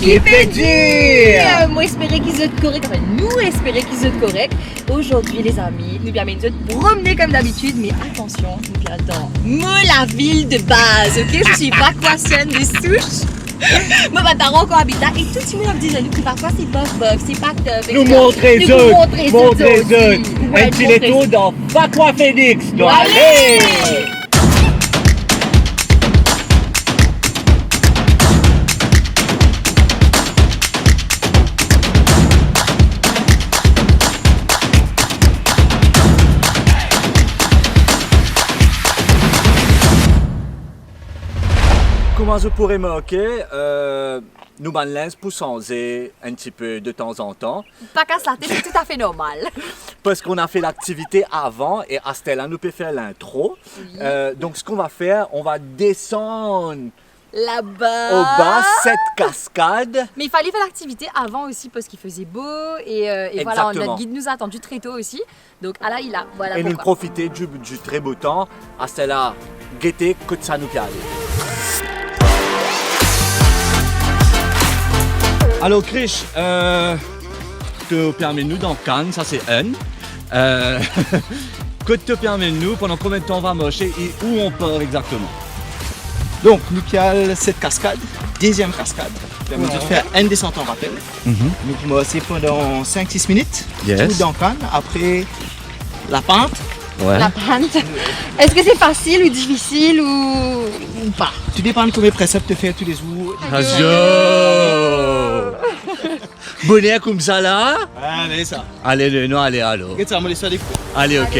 Qui peut dire? Moi espérer qu'ils soient corrects, enfin nous espérer qu'ils soient corrects. Aujourd'hui les amis, nous bien de promener comme d'habitude, mais attention, nous attends. Moi la ville de base, ok? Je suis vacuationne de souche. Moi ma parent encore habitat et tout le monde dit à nous que parfois c'est bof, c'est pas top. Nous montrer Nous eux, montrer montrer aussi. eux. Ouais, Un petit montrer letto eux. dans Vacua Phoenix. Allez! Comment je pourrais moquer nous balance pour changer un petit peu de temps en temps. Pas qu'à se la tête, c'est tout à fait normal. Parce qu'on a fait l'activité avant et à ce là nous peut faire l'intro. Oui. Donc ce qu'on va faire, on va descendre Là-bas. au bas cette cascade. Mais il fallait faire l'activité avant aussi parce qu'il faisait beau et voilà, Exactement. notre guide nous a attendu très tôt aussi. Donc ah là, il a, voilà Et nous pourquoi. profiter du très beau temps. À ce là, guetter que ça nous calme. Alors Krish, te permets-nous dans Cannes, ça c'est un. Que te permets-nous, pendant combien de temps on va marcher et où on part exactement? Donc, nous avons cette cascade, deuxième cascade. Permet de faire une descente en rappel. Nous commençons pendant 5-6 minutes. Yes. Tout dans Cannes. Après, la pente. Ouais. La pente. Est-ce que c'est facile ou difficile ou pas? Tout dépend de combien de préceptes te faire tous les jours. Adieu. Bonnet comme ça là. Allez, ça. Allez, non, allez, allô. Regarde ça, on va laisser des coups. Allez, ok.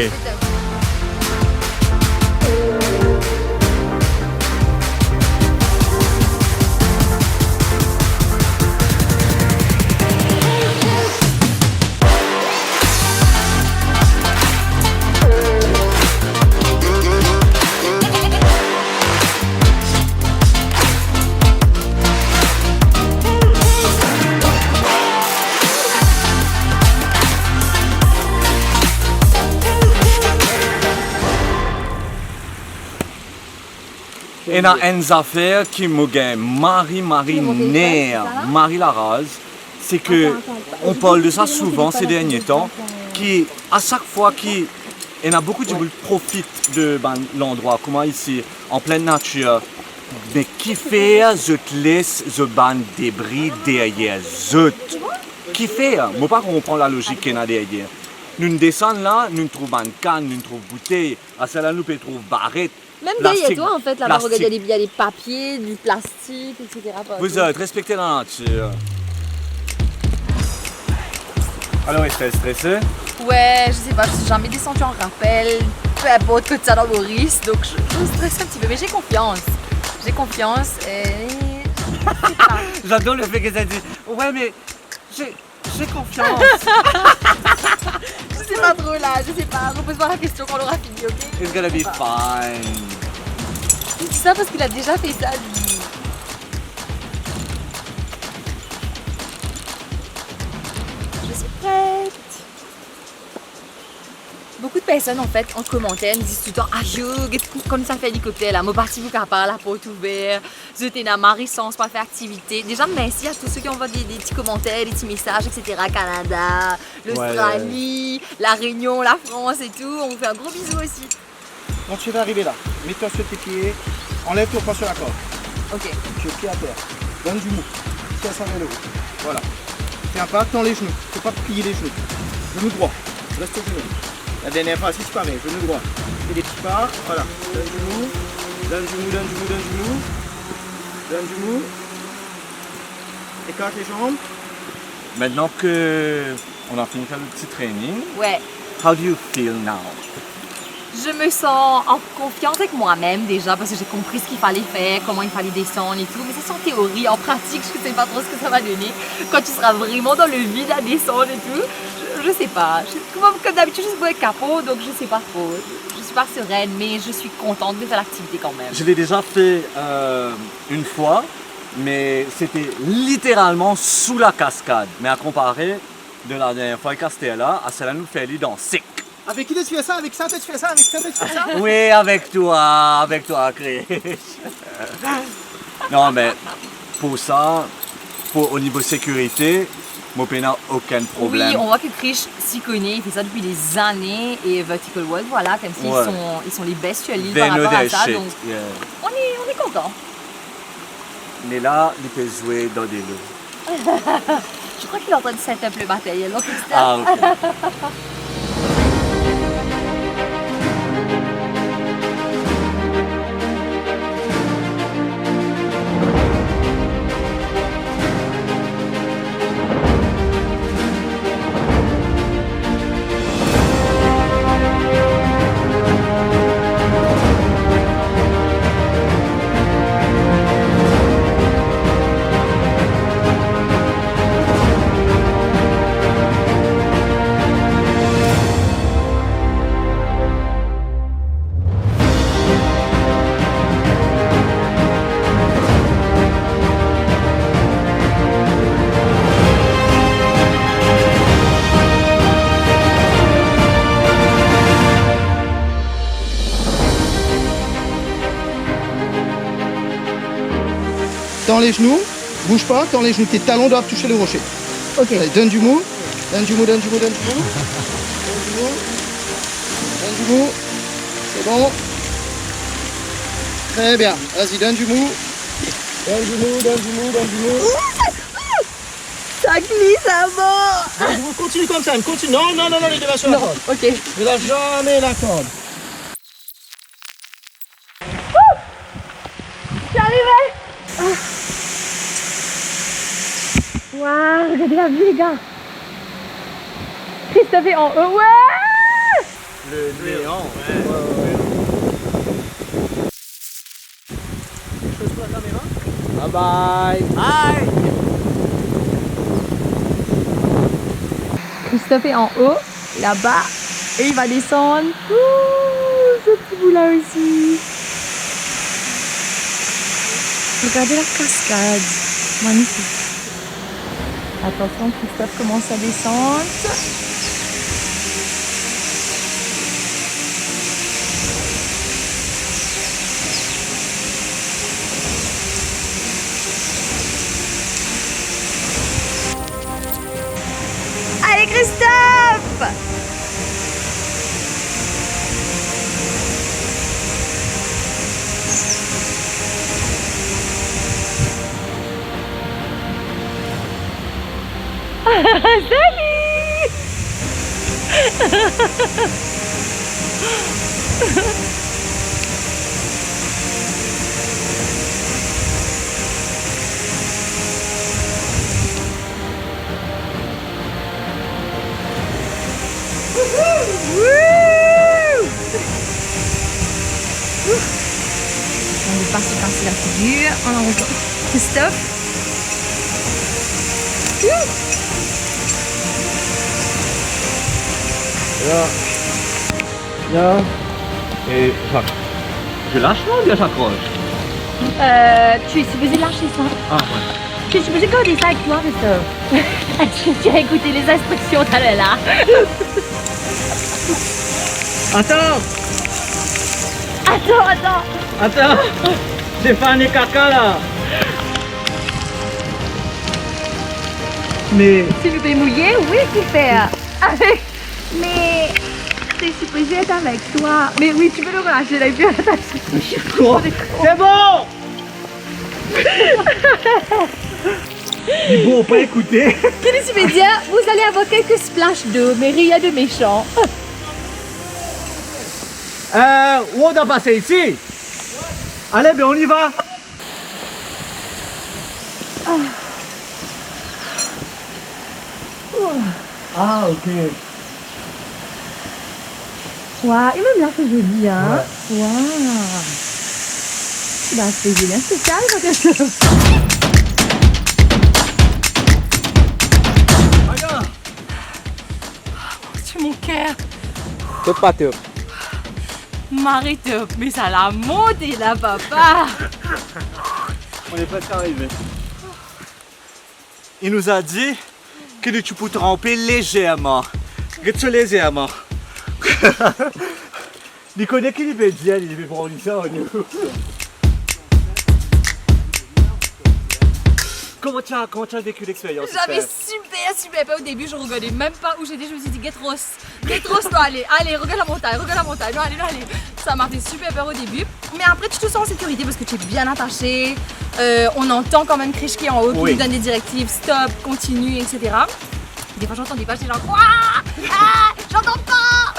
Et dans une affaire qui me gagne, Marie Nair, Marie Larase, c'est que on parle de ça souvent ces derniers temps, qui à chaque fois qu'il y en a beaucoup de gens qui profitent de l'endroit, comment ici, en pleine nature, mais qui fait, je te laisse, je banne débris derrière, je qui fait, moi pas comprendre la logique qu'il y a derrière. Nous descendons là, nous trouvons une canne, nous trouvons une bouteille, à celle-là nous pouvons trouver barrette. Même derrière Plastique. toi en fait, là-bas, regarde, Plastique. il y a des papiers, du plastique, etc. Vous êtes respectez la nature. Alors, est-ce que stressé? Ouais, je sais pas, je suis jamais descendue en rappel, peu importe que ça dans Maurice, donc je stresse un petit peu, mais j'ai confiance. J'ai confiance et... je sais pas. J'adore le fait que ça dit ouais, mais j'ai confiance. Je sais pas trop là, je sais pas. Repose-moi la question quand on aura fini, ok? It's gonna be fine. Je dis ça parce qu'il a déjà fait ça, lui. Je suis prête. Beaucoup de personnes en fait en commentaire me disent tout le temps ah yo, comme ça fait hélicoptère là, moi parti vous par la porte ouverte, je t'ai dans Marie-Sens pour faire activité. Déjà merci à tous ceux qui envoient des petits commentaires, des petits messages, etc. Canada, l'Australie, la Réunion, la France et tout. On vous fait un gros bisou aussi. Quand tu vas arriver là, mets-toi sur tes pieds, enlève ton poids sur la corde. Ok. Tu es pied à terre. Donne du mou. Tiens ça vers le haut. Voilà. Fais un pas, tends les genoux. Faut pas plier les genoux. Genou droit. Reste au genou. La dernière fois, si c'est pas mal, genou droit. Fais des petits pas. Voilà. Donne du mou. Donne du mou, donne du mou, donne du mou. Donne du mou. Écarte les jambes. Maintenant que on a fini de faire le petit training, Ouais. how do you feel now? Je me sens en confiance avec moi-même déjà parce que j'ai compris ce qu'il fallait faire, comment il fallait descendre et tout. Mais c'est en théorie, en pratique, je ne sais pas trop ce que ça va donner. Quand tu seras vraiment dans le vide à descendre et tout, je sais pas. Comme d'habitude, je suis avec capot, donc je sais pas trop. Je suis pas sereine, mais je suis contente de faire l'activité quand même. Je l'ai déjà fait une fois, mais c'était littéralement sous la cascade. Mais à comparer de la dernière fois qu'à c'était là, à cela nous fait aller dans sec. Avec qui tu fais ça? Avec ça, tu fais ça? Avec ça, tu fais ça? Oui, avec toi, Chris. Non, mais pour ça, au niveau sécurité, moi, je n'ai aucun problème. Oui, on voit que Krish s'y connaît, il fait ça depuis des années et Vertical World, voilà, comme s'ils ils sont les bestiolistes par rapport à ça, donc on est content. Mais là, il peut jouer dans des lots. Je crois qu'il est en train de set up le matériel, donc Ah, ok. Tends les genoux, bouge pas, tends les genoux, tes talons doivent toucher le rocher. Ok. Allez, donne du mou, donne du mou, donne du mou, donne du mou. Donne du mou, donne du mou, c'est bon. Très bien, vas-y, donne du mou. Donne du mou, donne du mou, donne du mou. Ça glisse à mort. Donne du mou, continue comme ça, continue. Non, non, non, non, les deux sur la corde. Ok. Ne lâche jamais la corde. J'arrivais. Waouh, regardez la vue les gars. Christophe est en haut, ouais. Le néant, Chose pour la caméra. Bye bye. Bye. Christophe est en haut, là-bas, et il va descendre. Ouh, ce petit bout là aussi. Regardez la cascade, magnifique. Attention, Christophe commence à descendre. Allez Christophe! Salut! On est parti passer la figure. On en rejoint Christophe. Là. Et je lâche là ou bien j'accroche? Tu es supposé lâcher ça. Ah ouais. Tu es supposé garder ça avec toi, Christophe. Tu as écouté les instructions tout à l'heure là. Attends, Attends. attends. J'ai fait un caca là. Mais Tu veux te mouiller? Oui, tu fais. Avec. Mais. T'es supposé être avec toi. Mais oui, tu peux le relâcher, là, et puis attacher. c'est bon. Ils vont pas écouter. Qu'est-ce que tu veux dire? Vous allez avoir quelques splashes d'eau, mais rien de méchant. Où on doit passer ici? Allez, ben on y va. Ah, ok. Waouh, il m'a bien fait joli, hein? Waouh. Bah, c'est bien spécial, quelque chose. C'est mon cœur. Top pas top. Marie-top, mais ça l'a monté là, papa. On est presque arrivé. Il nous a dit que tu peux tremper légèrement. Légèrement. Il connaît qu'il veut dire, il veut prendre ça. comment tu as vécu l'expérience? J'avais super peur au début, je regardais même pas où j'étais, je me suis dit Guetros, non, allez, regarde la montagne, non, allez. Ça m'a fait super peur au début, mais après tu te sens en sécurité parce que tu es bien attaché, on entend quand même Krish qui est en haut, qui nous donne des directives, stop, continue, etc. Des fois j'entendais pas, j'étais là, quoi? Ah, j'entends pas!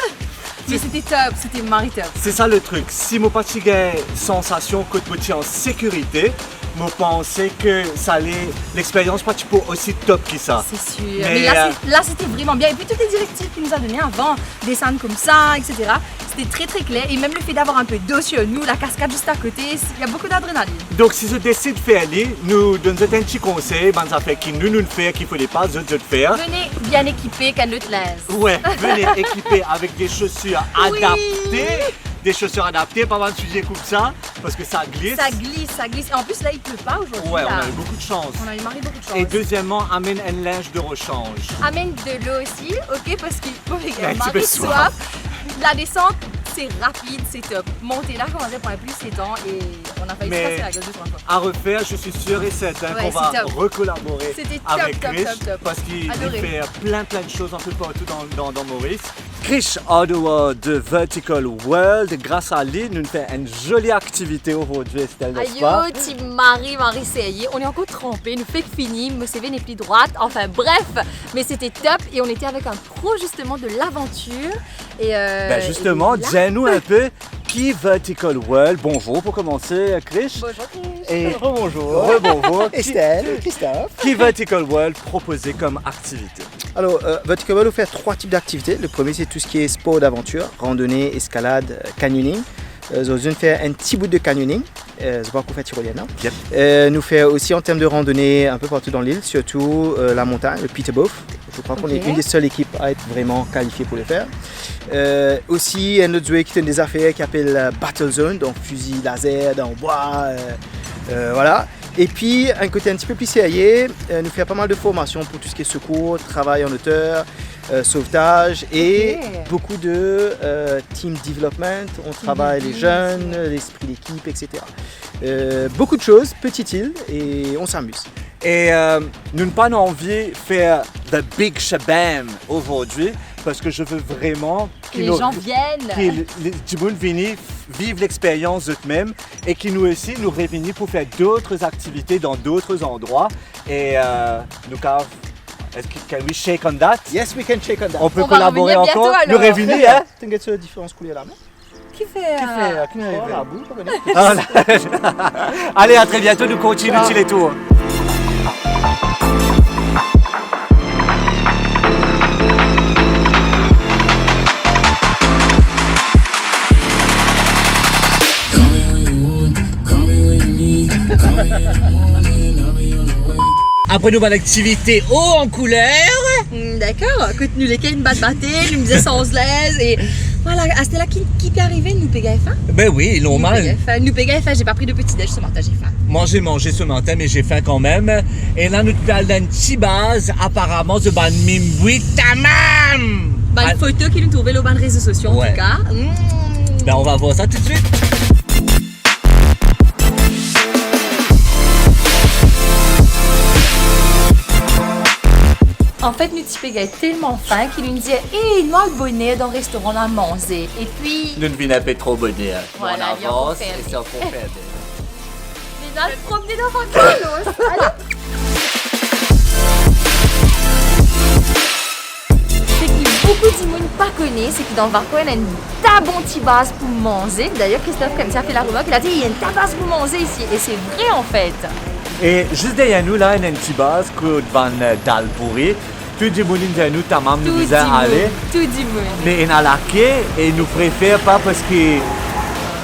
Mais c'était top, c'était Marie top. C'est ça le truc, si je n'ai pas de sensation que tu es en sécurité, je pensais que ça allait, l'expérience pas aussi top que ça. C'est sûr, mais là c'était vraiment bien. Et puis toutes les directives qu'il nous a données avant, descendre comme ça, etc. C'était très très clair. Et même le fait d'avoir un peu d'eau sur nous, la cascade juste à côté, il y a beaucoup d'adrénaline. Donc si je décide de faire aller, nous donnons un petit conseil, ben ça fait qu'il nous fait, qu'il ne faut pas de faire. Venez bien équipé, qu'elle ne te laisse. Ouais, venez équipé avec des chaussures adaptées. Des chaussures adaptées, pas mal de sujets comme ça, parce que ça glisse. Ça glisse. Et en plus, là, il pleut pas aujourd'hui. Ouais, là. on a eu beaucoup de chance. On a eu Marie beaucoup de chance. Et deuxièmement, amène un linge de rechange. Amène de l'eau aussi, ok, parce qu'il faut Un petit peu Marie soif. soif. La descente, c'est rapide, c'est top. Monter là, comment dire, pour un plus c'est temps et on a failli se casser la gueule 2-3 fois. À refaire, je suis sûr et certain qu'on va recollaborer avec Krish parce qu'il fait plein de choses un peu partout dans Maurice. Krish, en dehors de Vertical World, grâce à lui, nous fait une jolie activité aujourd'hui, Estelle, n'est-ce pas? Aïe, petit Marie, c'est on est encore trempés, nous fait que fini, me CV n'est plus droite, enfin bref, mais c'était top et on était avec un pro justement de l'aventure. Et justement, dis-nous un peu qui Vertical World. Bonjour pour commencer, Krish. Bonjour Krish. Et Rebonjour. Rebonjour. Estelle, Christophe. Qui Vertical World proposé comme activité? Alors, Vertical World offre 3 types d'activités. Le premier, c'est tout ce qui est sport d'aventure, randonnée, escalade, canyoning. Nous fait un petit bout de canyoning, c'est pas qu'on fait tyrolienne. Yep. Nous fait aussi en termes de randonnée un peu partout dans l'île, surtout la montagne, le Peterboth. Je crois qu'on est une des seules équipes à être vraiment qualifiée pour le faire. Aussi un autre jouet qui donne des affaires qui s'appelle Battle Zone, donc fusil laser dans le bois, voilà. Et puis un côté un petit peu plus sérieux, nous fait pas mal de formations pour tout ce qui est secours, travail en hauteur, sauvetage et beaucoup de team development. On travaille les jeunes, l'esprit d'équipe, etc. Beaucoup de choses, petite île et on s'amuse. Et nous n'avons pas envie de faire the big shabam aujourd'hui parce que je veux vraiment que les gens viennent, que tout le monde vienne vivre l'expérience d'eux-mêmes et qui nous aussi nous réunissent pour faire d'autres activités dans d'autres endroits. Et nous can we shake on that? Yes, we can shake on that. On peut collaborer encore. Nous réunir, hein? T'inquiète sur la différence coulée là. Qui fait la boue, Allez, à très bientôt. Nous continuons les tours. Après nous, l'activité haut en couleur. D'accord, que nous les une batte battée, nous faisait sans l'aise et voilà, c'était là qui est arrivé, nous payait faim. Ben oui, normal. Nous payait faim, j'ai pas pris de petit déj ce matin, j'ai faim. Mangé ce matin, mais j'ai faim quand même. Et là, nous avons une petite base, apparemment, de ban mimboui tamam. Une photo qui nous trouvait sur les réseaux sociaux en tout cas. Ben on va voir ça tout de suite. En fait, nous Tipéga est tellement faim qu'il nous disait « Hey, moi le bonnet dans le restaurant à manger. » Et puis... Nous ne venons pas trop bonnet. Voilà, on avance et c'est pour faire. Mais on va le promener dans Varcones. Allez. Ce que beaucoup de monde pas connaît, c'est que dans Varcones, il y a une ta bonne petite base pour manger. D'ailleurs, Christophe, comme ça, a fait la remarque, il a dit « Il y a une ta base pour manger ici. » Et c'est vrai en fait. Et juste derrière nous, là, il y a une petite base que devant Dalpouri. Tout le monde derrière nous, tamam, nous disait aller. Tout le monde. Mais il y a la quai et nous préférons pas parce que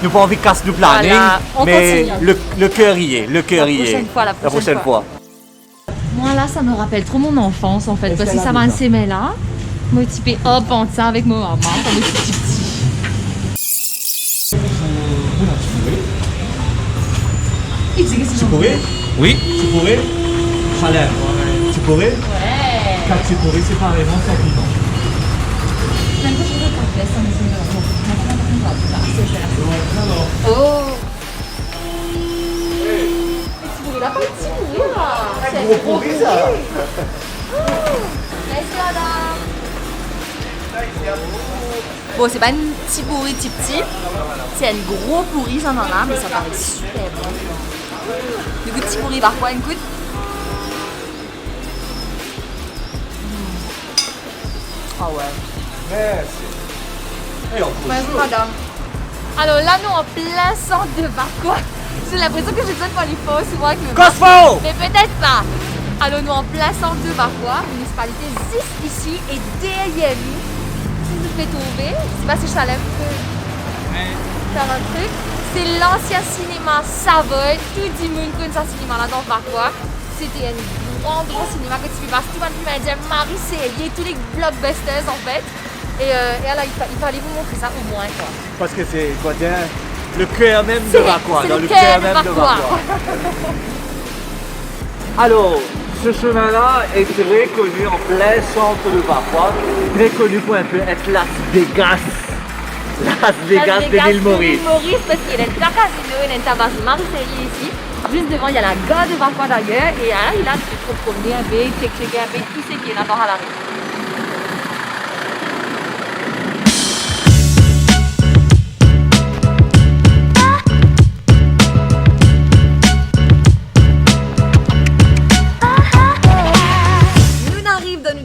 nous pas envie de casser nos planning. Voilà, on mais continue. le cœur y est, le cœur y est. La prochaine fois. Moi là, ça me rappelle trop mon enfance en fait. Parce que ça m'a enseigné là. Moi, typé hop, en ça avec mon maman, quand on était petit. Tu pourrais? Oui. Tu pourrais? Chaleur. Tu pourrais? Ouais. Quand tu pourrais, c'est carrément 100 vivants. Oh! Tu pourrais la pas tirer là! C'est gros pourri ça. Merci madame. Bon, c'est pas une petit pourri petit, c'est un gros pourri, j'en ai, mais ça paraît super bon. Du coup, petit pourri par quoi, une goutte? Ah ouais. Merci. Et on pousse. Merci madame. Alors là, nous en plein centre de Barquois. J'ai l'impression que j'ai besoin de faire les faux souvent avec le Cosmo! mais peut-être pas. Alors nous en plein centre de Barquois, municipalité juste ici et derrière nous. Si je fais tomber, je sais pas si Chalem peut faire un truc. C'est l'ancien cinéma Savoy. Tout le monde connaît ce cinéma là dans Barquois. C'était un grand cinéma que tu fais passer. Tout le monde m'a dit Marie, c'est lié tous les blockbusters en fait. Et là, il fallait vous montrer ça au moins quoi. Parce que c'est quoi dire, le cœur même de Barquois, c'est dans le le cœur cœur de même de Barquois. Barquois. Alors, ce chemin-là est très connu en plein centre de Barquois, très connu pour un peu être Las Vegas. Las Vegas de l'île Maurice. Maurice parce qu'il y a un casino, il y a un tabac Marseillais ici. Juste devant, il y a la gare de Barquois d'ailleurs. Et là, tu peux te promener un peu, checker un peu tout ce qui est là dans la rue.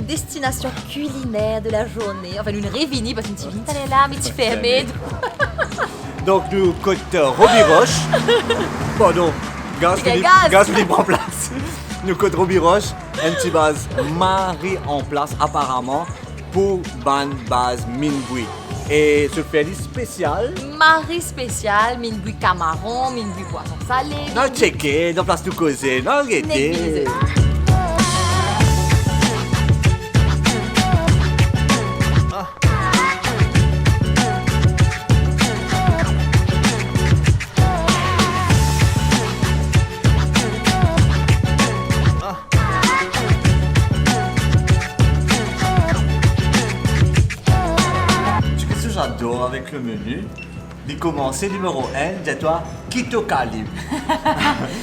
Destination culinaire de la journée, enfin une révinie parce que tu viens d'aller là mais tu fermé. Donc nous côte Robiroche, pardon, gaz libre en place. Nous côte Robiroche, une petite base Marie en place apparemment pour ban base Minboui. Et ce fait spécial. Marie spéciale, Minboui camaron, Minboui poisson salé. Non checker, dans place de causer, non guetter. J'adore avec le menu. Il commence numéro 1, dis-toi, Quito Calibre.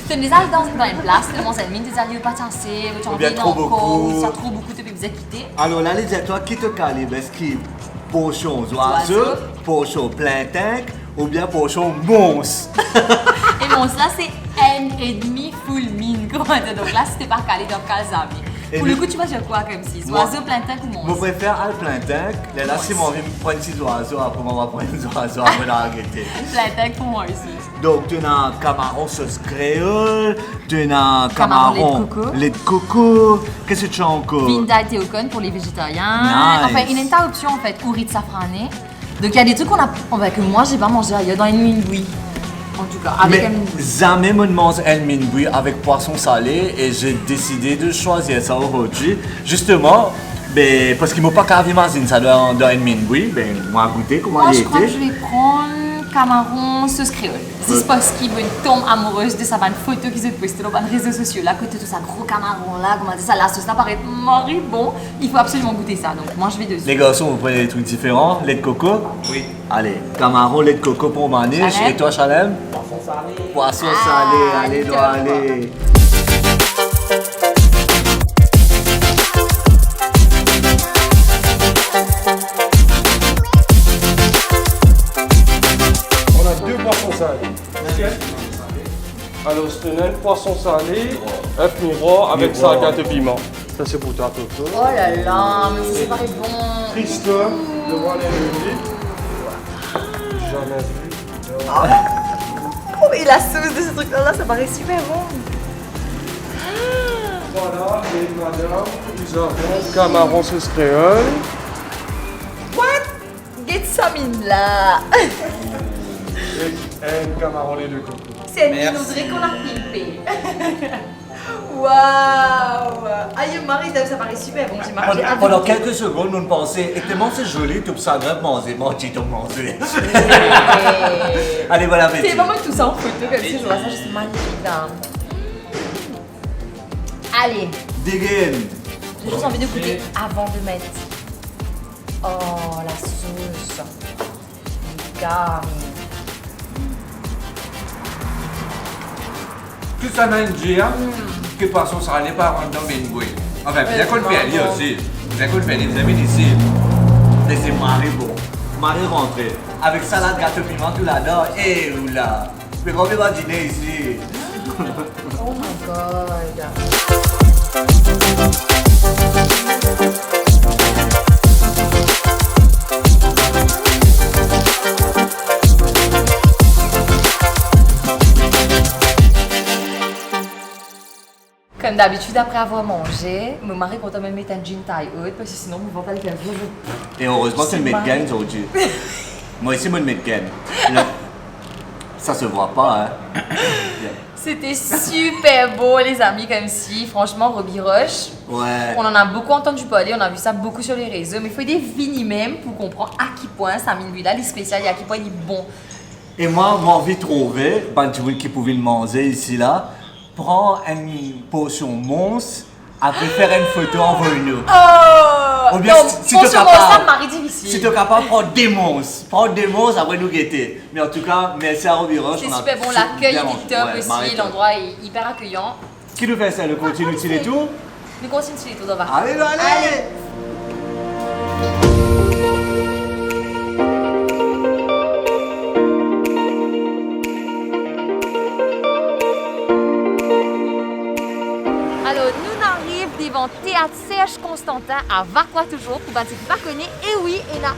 Tu as déjà dans une place, tu as mis des alliés pas tassés, tu as envie trop beaucoup. tu as trop beaucoup, tu peux vous quitter. Alors là, dis-toi, Quito Calibre, est-ce qu'il y a pochon oiseau, pochon plein tank ou bien pochon monstre? Et monstre là, c'est N,5 full mine. Comment dire? Donc là, c'était pas calé dans Calzami. Pour le coup, tu vas dire quoi comme si? Oiseau plein tank ou monstre? Je préfère un plein tank. Là, si mon envie de prendre 6 oiseaux, après, on va prendre des oiseaux après l'arrêter. Plein tank pour moi aussi. Donc, tu as camaron sauce créole, tu as Camaron lait de coco. Qu'est-ce que tu as encore? Vinda Théocon pour les végétariens. Nice. Enfin, il y a une tas d'options en fait, curry de safrané. Donc, il y a des trucs que moi, j'ai pas mangé ailleurs dans une minboui. En tout cas, avec Mais jamais me demande un minboui avec poisson salé et j'ai décidé de choisir ça aujourd'hui. Justement, ben, parce qu'il ne m'a pas qu'à imaginer ça dans un minboui, ben, moi goûter comment moi, il je crois que était. je vais prendre camaron sauce créole. C'est parce qu'il me tombe amoureuse de sa bonne photo qui se poste sur les réseaux sociaux. Là, côté tout ça, gros camaron là, comment dire ça, la sauce là paraît moribond. Il faut absolument goûter ça. Donc, moi, je vais dessus. Les garçons, vous prenez des trucs différents. Lait de coco? Oui. Allez, camaron, lait de coco pour Maniche. Chalem. Et toi, Chalem? Poisson salé. Poisson Ah, salé, allez, nickel. doit aller. On a 2 poissons salés. Alors, c'est un poisson salé, œuf miroir avec Miroir. salade de piment. Ça, c'est pour toi, Toto. Oh là là, mais ça paraît bon. Tristan, devant les leviers. Jamais vu. Oh, et la sauce de ce truc là, ça paraît super bon. Voilà, et madame, nous avons camaron sauce créole. What? Get some in là. Et un camaron lait de coco. C'est une Audrey qu'on a pimpé. Waouh! Aïe, Marie, ça paraît super bon. J'ai marqué Pendant quelques secondes, nous pensions, et tellement c'est joli, tout ça grave manger, manger, manger. Allez, voilà, C'est vraiment tout ça en photo comme si je vois ça juste magnifique là. Allez, Dégaine. j'ai juste envie de goûter avant de mettre. Oh, la sauce. Gamme. Tout ça n'a une gire. que poisson salé par un domingo. Enfin, bien qu'on le paye aussi. Bien qu'on le paye, les amis ici. Mais c'est marré bon. Marré rentré. Avec salade, gâteau piment, tout là-dedans. Et oula. Je peux pas dîner ici. Oh my god. Comme d'habitude, après avoir mangé, mon mari compte même mettre un jean taille haute parce que sinon, mon ventre allait faire. Et heureusement, c'est le Medgan aujourd'hui. Moi ici, moi le Medgan. Ça se voit pas, hein. C'était super beau, les amis, comme si, franchement, Robbie Roche. Ouais. On en a beaucoup entendu parler, on a vu ça beaucoup sur les réseaux, mais il faut des vignes même pour comprendre à quel point ça mine lui là, les spéciales, et à quel point il est bon. Et moi, j'ai envie de trouver, ben, tu vois qui pouvait le manger ici, là. Prends une potion monstre, après faire une photo, envoie-nous. Oh! Ou bien, Donc, si pour t'es ce capable- ça, Marie difficile. Si tu es capable, prends des monstres. Prends des monstres, après nous guetter. Mais en tout cas, merci à Robbie Roche. C'est on a super bon, l'accueil bien est mangé. top Ouais, aussi, Marie top. l'endroit est hyper accueillant. Qui nous fait ça, le continue de les tours? Nous continuons sur les tours de vacances. Allez, allez! Alors, nous arrivons devant Théâtre Serge Constantin à Vacqua toujours, pour ceux qui ne connaissent pas. Et oui, il y a un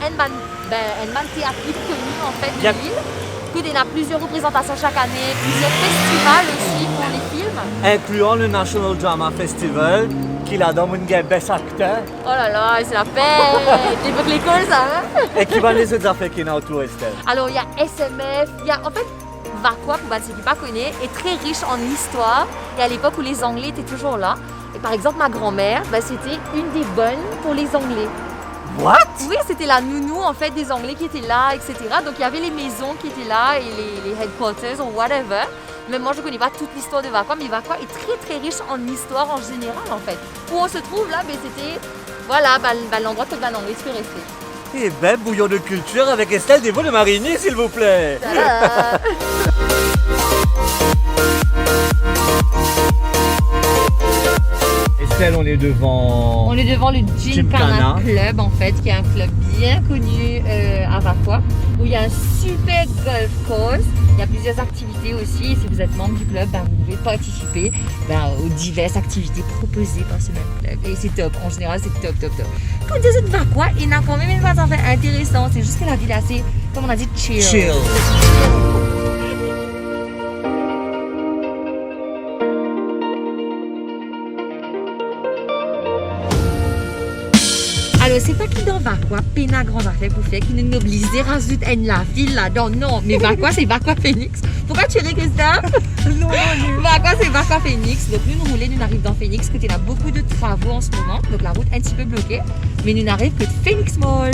théâtre qui est connu en fait de Yep. l'île. Il y a plusieurs représentations chaque année, plusieurs festivals aussi pour les films. Incluant le National Drama Festival, qui a dans mon best acteur, Oh là là, c'est la fête! Les boucles l'école, ça hein? et qui va les autres affaires qui sont autour, Estelle. Alors, il y a SMF, il y a en fait Vacqua, pour ceux qui ne connaissent pas, est très riche en histoire. Et à l'époque où les Anglais étaient toujours là. Et par exemple, ma grand-mère, c'était une des bonnes pour les Anglais. What? Oui, c'était la nounou en fait des Anglais qui étaient là, etc. Donc il y avait les maisons qui étaient là et les headquarters ou whatever. Mais moi je ne connais pas toute l'histoire de Vacqua, mais Vacqua est très très riche en histoire en général en fait. Où on se trouve là, c'était voilà, l'endroit que ben anglais peut rester. Eh ben, bouillon de culture avec Estelle des veaux de marinier, s'il vous plaît. Tada! Estelle, on est devant... On est devant le Gymkhana Club en fait, qui est un club bien connu à Vacqua, où il y a un super golf course. Il y a plusieurs activités aussi. Et si vous êtes membre du club, vous pouvez participer aux diverses activités proposées par ce même club. Et c'est top. En général, c'est top, top, top. Quand vous êtes Vacqua, il y a quand même une base intéressante. C'est juste que la ville est assez, comme on a dit, chill. Chill. Alors, c'est pas qui dans Vacqua, Pena grand affaire pour faire, qui ne noblise rajoute la ville là-dedans. Non, mais Vacqua, c'est Vacqua Phoenix. Pourquoi tu ris, Christophe? Non, Vacqua, c'est Vacqua Phoenix. Donc, nous roulons, nous arrivons dans Phoenix, côté il y a beaucoup de travaux en ce moment. Donc, la route est un petit peu bloquée. Mais nous n'arrivons que de Phoenix Mall.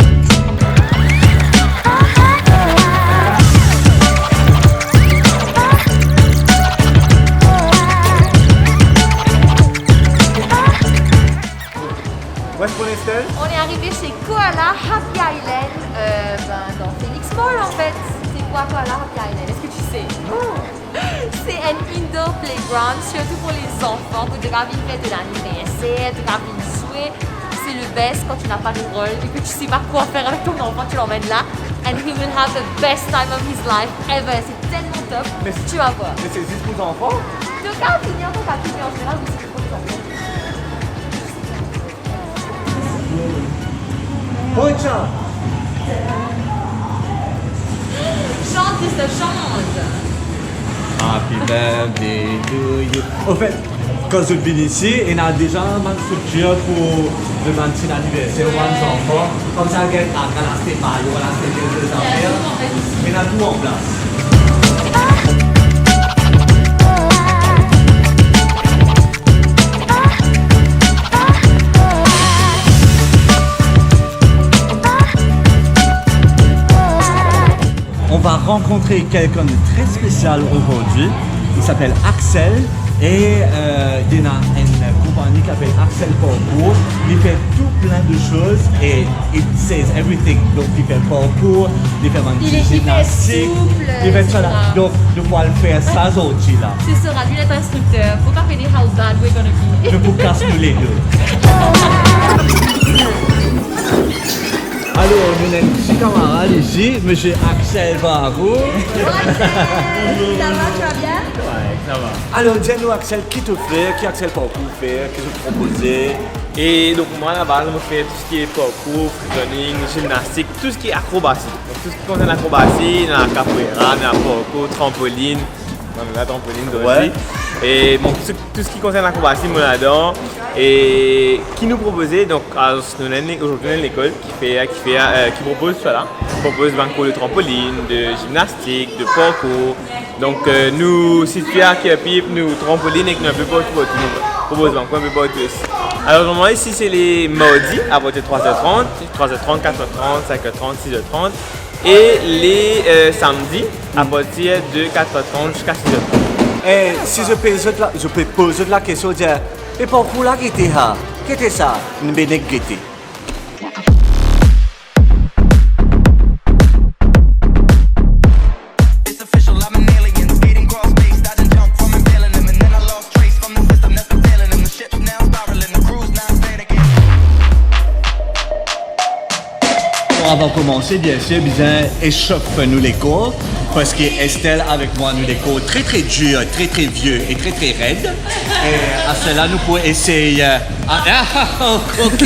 Où est-ce qu'on est, Estelle? On est arrivé chez Koala Happy Island dans Phoenix Mall en fait. C'est quoi Koala Happy Island? Est-ce que tu sais? C'est un indoor playground, surtout pour les enfants. Pour de faire de l'anniversaire, de jouer. C'est le best quand tu n'as pas de rôle et que tu sais pas quoi faire avec ton enfant, tu l'emmènes là. And he will have the best time of his life ever. C'est tellement top. Mais tu vas voir. Mais c'est juste pour les enfants? Donc à finir ton papier, mais en général, oui, c'est pour les enfants. Bonne chance! Chante, Christophe, chante! Happy birthday to you. Au fait, quand je viens ici, il y a déjà une structure pour le matin anniversaire aux enfants. Comme ça, il y a la stéphane, voilà, c'est des affaires. Il y a tout en place. On va rencontrer quelqu'un de très spécial aujourd'hui. Il s'appelle Axel et il y a une compagnie qui s'appelle Axel Parcours. Il fait tout plein de choses et il sait everything. Donc il fait parcours, il fait gymnastique, il fait ça là. Donc nous pouvons le faire ça aujourd'hui là. C'est ça, lui est instructeur. Faut pas dire how bad we're gonna be. Je vous casse nous les deux. Alors, nous avons un petit camarade ici, monsieur Axel Parcours. Ça va, tu vas bien? Ouais, ça va. Alors, dis-nous Axel, qui te fait, qui Axel Parcours fait, qu'est-ce que tu proposes? Et donc moi à la base, je fais tout ce qui est parcours, running, gymnastique, tout ce qui est acrobatie. Donc tout ce qui concerne l'acrobatie, dans la capoeira, dans la parcours, trampoline, dans la trampoline aussi. Et bon, tout ce qui concerne l'acrobatie, moi là-dedans. Et qui nous proposait, donc aujourd'hui on a l'école qui propose cela. Qui propose un cours de trampoline, de gymnastique, de parcours. Donc nous, si tu as qui nous trampoline et que nous ne pouvons pas tout, nous proposons un peu pas tous. Alors normalement ici c'est les mardis à partir de 3h30, 3h30, 4h30, 5h30, 6h30 et les samedis à partir de 4h30 jusqu'à 6h30. Et si je peux poser la question, dire, et pourquoi là qui était là? Qu'est-ce que ça? Une bénédiction. Avant de commencer, bien sûr, bien échauffe-nous les cours parce que Estelle avec moi nous des cours très très durs, très très vieux et très très raides. Et à cela, nous pouvons essayer. Ok.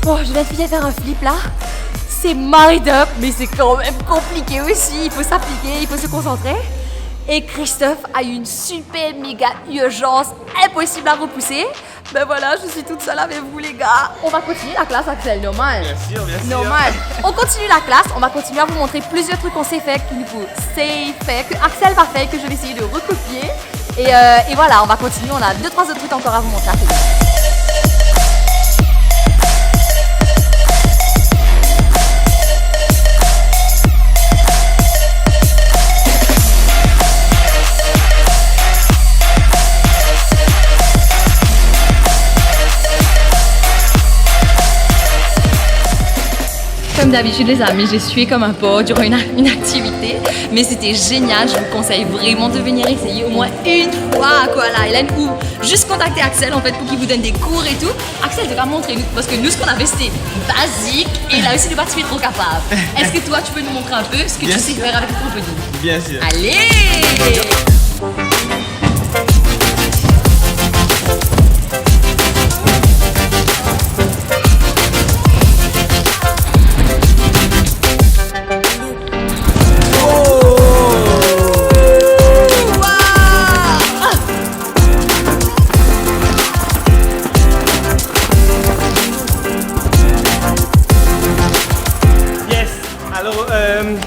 Bon, je viens de finir de faire un flip là. C'est married up, mais c'est quand même compliqué aussi. Il faut s'appliquer, il faut se concentrer. Et Christophe a une super méga urgence impossible à repousser. Ben voilà, je suis toute seule avec vous les gars. On va continuer la classe, Axel, normal. Bien sûr, bien sûr. Normal. On continue la classe, on va continuer à vous montrer plusieurs trucs qu'on sait faire, qu'il nous faut faire, que Axel va faire, que je vais essayer de recopier. Et voilà, on va continuer, on a 2-3 autres trucs encore à vous montrer. Comme d'habitude les amis, j'ai sué comme un porc durant une activité, mais c'était génial, je vous conseille vraiment de venir essayer au moins une fois à Koala Island ou juste contacter Axel en fait pour qu'il vous donne des cours et tout. Axel devra montrer nous, parce que nous ce qu'on avait c'était basique et il a aussi de participer trop capable. Est-ce que toi tu peux nous montrer un peu ce que tu sais faire avec le trampoline? Bien sûr. Allez!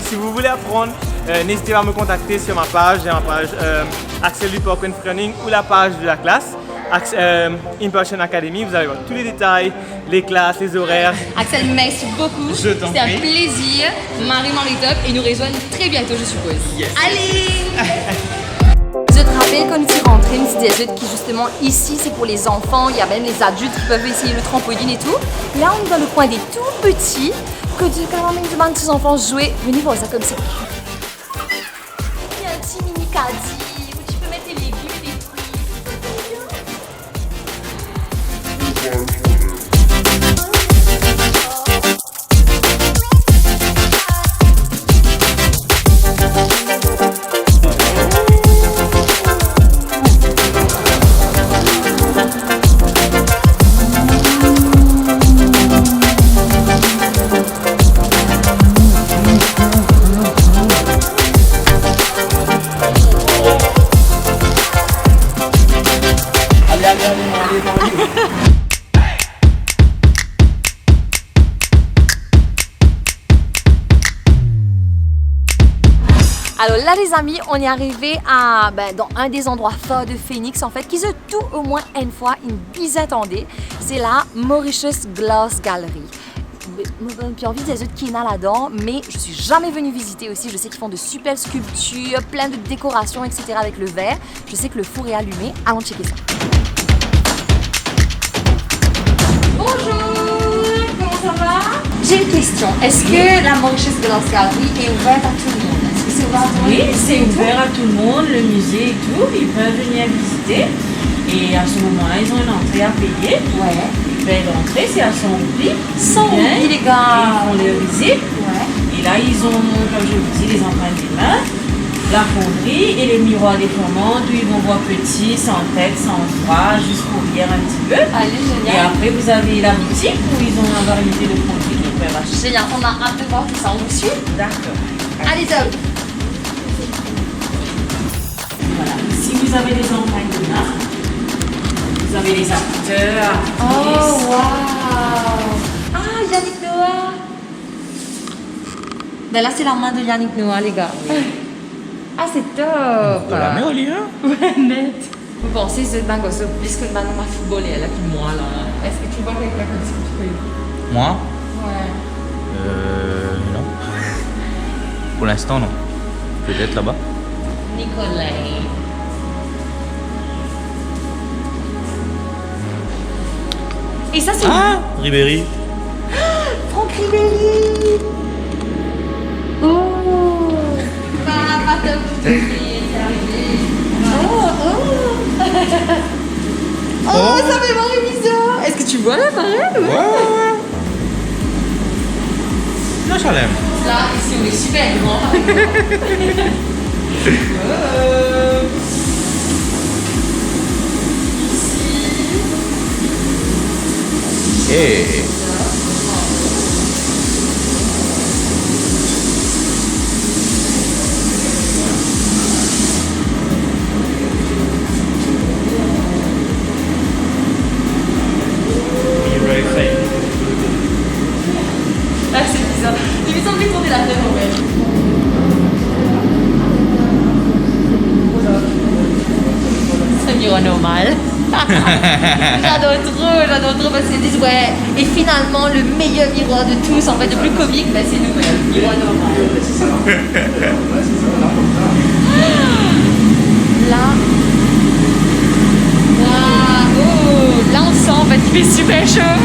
Si vous voulez apprendre, n'hésitez pas à me contacter sur ma page, j'ai ma page Axel du Parkour Running ou la page de la classe In-Person Academy. Vous allez voir tous les détails, les classes, les horaires. Axel, merci beaucoup. Je t'en C'était un prie. plaisir. Marie top et nous rejoignent très bientôt, je suppose. Yes. Allez! Je te rappelle quand nous sommes rentrés, nous des jeux qui justement ici c'est pour les enfants, il y a même les adultes qui peuvent essayer le trampoline et tout. Là on est dans le coin des tout petits, que tu quand même demande tes enfants jouer. Venez voir ça comme ça. Il y a un petit mini caddie où tu peux mettre Alors là les amis, on est arrivé à, dans un des endroits forts de Phoenix en fait, qui se tout au moins une fois, une dizaine d'années. C'est la Mauritius Glass Gallery. J'ai envie de dire qu'il y en a là-dedans, mais je suis jamais venue visiter aussi. Je sais qu'ils font de super sculptures, plein de décorations, etc. avec le verre. Je sais que le four est allumé. Allons checker ça. Bonjour, comment ça va? J'ai une question. Est-ce que la Mauritius Glass Gallery est ouverte à tout le monde? Est-ce que c'est ouvert à tout le monde? Oui, c'est ouvert à tout le monde, le musée et tout. Ils peuvent venir visiter. Et à ce moment-là, ils ont une entrée à payer. Ouais. L'entrée, c'est à 100 roupies. 100 roupies, les gars. Et ils font leur visite. Ouais. Et là, ils ont, comme je vous dis, les empreintes des mains, la fonderie et les miroirs déformants où ils vont voir petit, sans tête, sans bras, juste pour lire un petit peu. Allez, Et génial. après, vous avez la boutique où ils ont une variété de produits qu'ils peuvent acheter. Génial, on a hâte de voir tout ça. On vous suit? D'accord. Allez, top. Voilà. Si vous avez des empreintes de main, vous avez les acteurs, Oh, waouh! Ah, Yannick Noah! Ben là, c'est la main de Yannick Noah, les gars. Ah, c'est top! De la mer, hein? Ouais, net. Vous pensez, c'est dingue, c'est plus que le ballon à football, et là, puis moi, là. Est-ce que tu vois quelqu'un comme ça que tu peux? Moi Ouais. Non. Pour l'instant, non. Peut-être là-bas. Nicolas. Et ça, c'est Ribéry. Franck Ribéry! Oh! Pas top. Oh, ça fait voir une bizarre! Est-ce que tu vois là, pareil? Ouais. Non, je l'aime. Là, ici, on est super grand. Hey. Ah, c'est bizarre. Il me semble que tourner la tête en fait. C'est mieux normal. J'adore trop parce qu'ils disent ouais. Et finalement, le meilleur miroir de tous, en fait, le plus comique, ben, c'est nous, le miroir normal. Là. Waouh. Là, on sent en fait qu'il fait super chaud.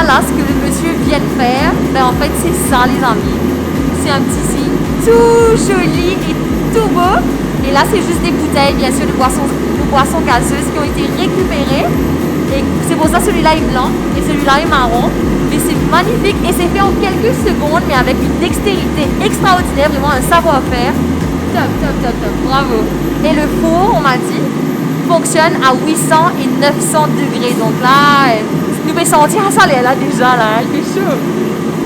Là, ce que le monsieur vient de faire, ben en fait c'est ça les amis. C'est un petit signe tout joli et tout beau. Et là c'est juste des bouteilles bien sûr de boissons gazeuses qui ont été récupérées. Et c'est pour ça celui-là est blanc et celui-là est marron. Mais c'est magnifique et c'est fait en quelques secondes mais avec une dextérité extraordinaire, vraiment un savoir-faire. Top, top, top, top, bravo. Et le four, on m'a dit, fonctionne à 800 et 900 degrés. Donc là, nous pouvons sentir ça là déjà, là, il fait chaud.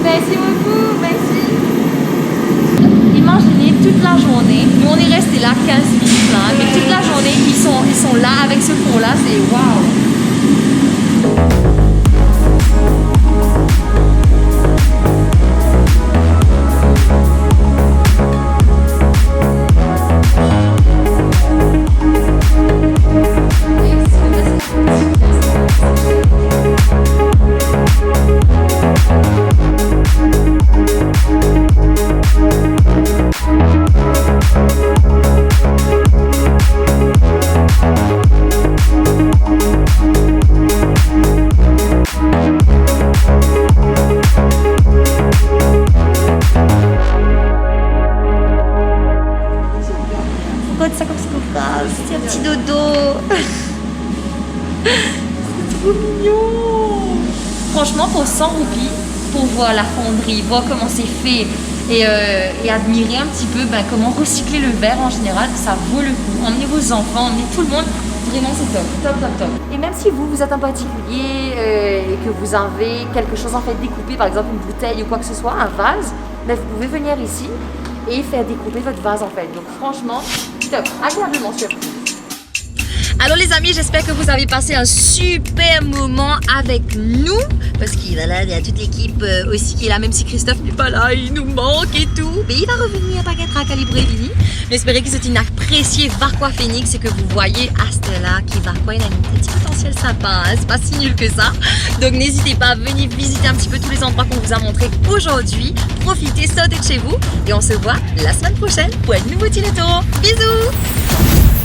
Merci beaucoup, merci. Imaginez toute la journée, nous on est resté là 15 minutes là, mais toute la journée ils sont là avec ce four là, c'est waouh. Regarde ça comme c'est cocasse, c'est un petit dodo. C'est trop mignon. Franchement, pour 100 roupies, pour voir la fonderie, voir comment c'est fait et admirer un petit peu comment recycler le verre en général. Ça vaut le coup. Emmenez vos enfants, emmenez tout le monde. Vraiment, c'est top, top, top, top. Et même si vous êtes un particulier et que vous avez quelque chose en fait découpé, par exemple une bouteille ou quoi que ce soit, un vase, vous pouvez venir ici et faire découper votre vase en fait. Donc franchement, top, agréablement surpris. Alors les amis, j'espère que vous avez passé un super moment avec nous. Parce qu'il y a toute l'équipe aussi qui est là, même si Christophe n'est pas là, il nous manque et tout. Mais il va revenir, t'inquiète, à calibrer Vini. J'espère que c'est une appréciée Varquois Phoenix et que vous voyez Astella qui Varquois, il a un petit potentiel sympa, hein, c'est pas si nul que ça. Donc n'hésitez pas à venir visiter un petit peu tous les endroits qu'on vous a montrés aujourd'hui. Profitez, sautez de chez vous et on se voit la semaine prochaine pour un nouveau Tino Toro. Bisous!